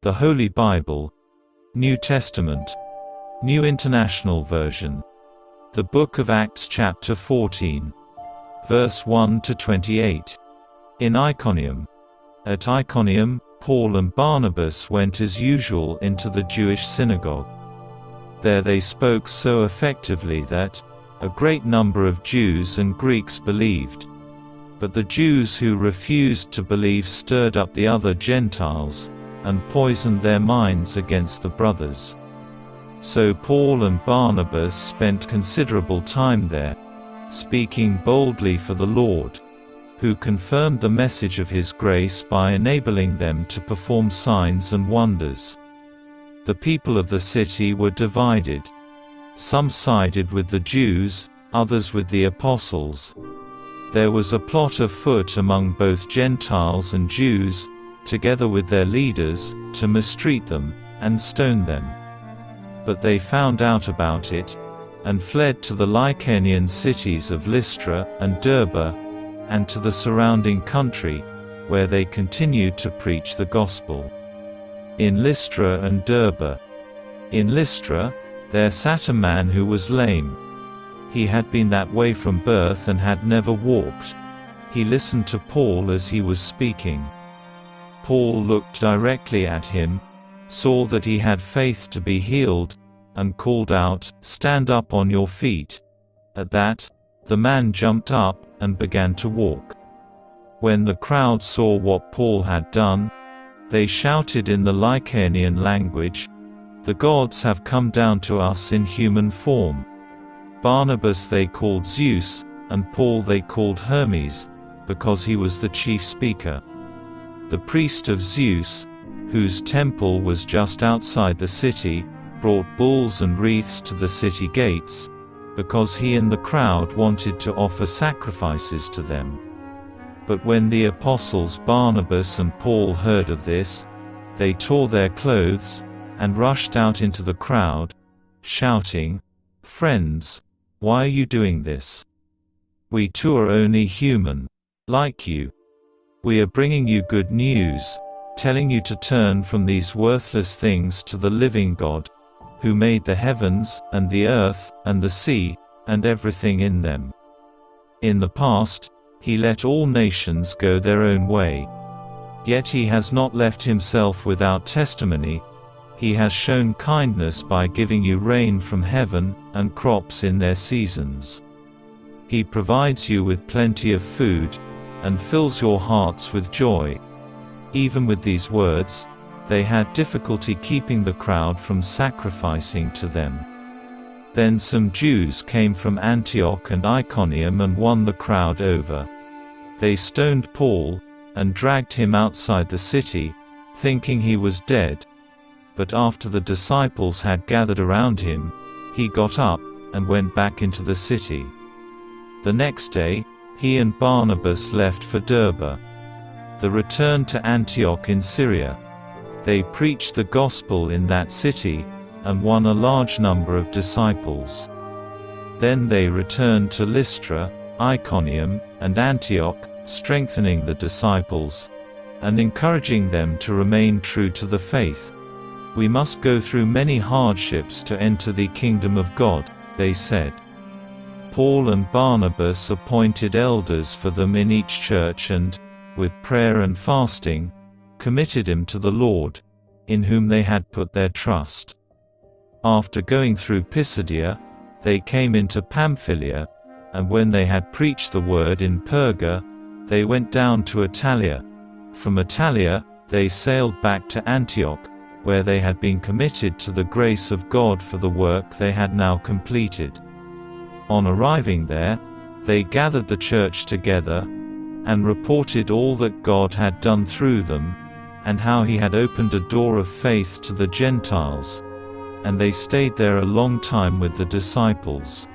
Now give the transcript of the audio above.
The Holy Bible, New Testament, New International Version. The Book of Acts chapter 14. Verse 1 to 28. In Iconium. At Iconium, Paul and Barnabas went as usual into the Jewish synagogue. There they spoke so effectively that a great number of Jews and Greeks believed. But the Jews who refused to believe stirred up the other Gentiles, and poisoned their minds against the brothers. So Paul and Barnabas spent considerable time there, speaking boldly for the Lord, who confirmed the message of His grace by enabling them to perform signs and wonders. The people of the city were divided. Some sided with the Jews, others with the apostles. There was a plot afoot among both Gentiles and Jews, together with their leaders, to mistreat them, and stone them. But they found out about it, and fled to the Lycaonian cities of Lystra and Derbe, and to the surrounding country, where they continued to preach the gospel. In Lystra and Derbe. In Lystra, there sat a man who was lame. He had been that way from birth and had never walked. He listened to Paul as he was speaking. Paul looked directly at him, saw that he had faith to be healed, and called out, "Stand up on your feet." At that, the man jumped up, and began to walk. When the crowd saw what Paul had done, they shouted in the Lycaonian language, "The gods have come down to us in human form." Barnabas they called Zeus, and Paul they called Hermes, because he was the chief speaker. The priest of Zeus, whose temple was just outside the city, brought bulls and wreaths to the city gates, because he and the crowd wanted to offer sacrifices to them. But when the apostles Barnabas and Paul heard of this, they tore their clothes, and rushed out into the crowd, shouting, "Friends, why are you doing this? We too are only human, like you. We are bringing you good news, telling you to turn from these worthless things to the living God, who made the heavens, and the earth, and the sea, and everything in them. In the past, He let all nations go their own way. Yet He has not left Himself without testimony. He has shown kindness by giving you rain from heaven, and crops in their seasons. He provides you with plenty of food, and fills your hearts with joy." Even with these words, they had difficulty keeping the crowd from sacrificing to them. Then some Jews came from Antioch and Iconium and won the crowd over. They stoned Paul, and dragged him outside the city, thinking he was dead. But after the disciples had gathered around him, he got up, and went back into the city. The next day, he and Barnabas left for Derbe. They returned to Antioch in Syria. They preached the gospel in that city, and won a large number of disciples. Then they returned to Lystra, Iconium, and Antioch, strengthening the disciples, and encouraging them to remain true to the faith. "We must go through many hardships to enter the kingdom of God," they said. Paul and Barnabas appointed elders for them in each church and, with prayer and fasting, committed him to the Lord, in whom they had put their trust. After going through Pisidia, they came into Pamphylia, and when they had preached the word in Perga, they went down to Attalia. From Attalia, they sailed back to Antioch, where they had been committed to the grace of God for the work they had now completed. On arriving there, they gathered the church together, and reported all that God had done through them, and how He had opened a door of faith to the Gentiles. And they stayed there a long time with the disciples.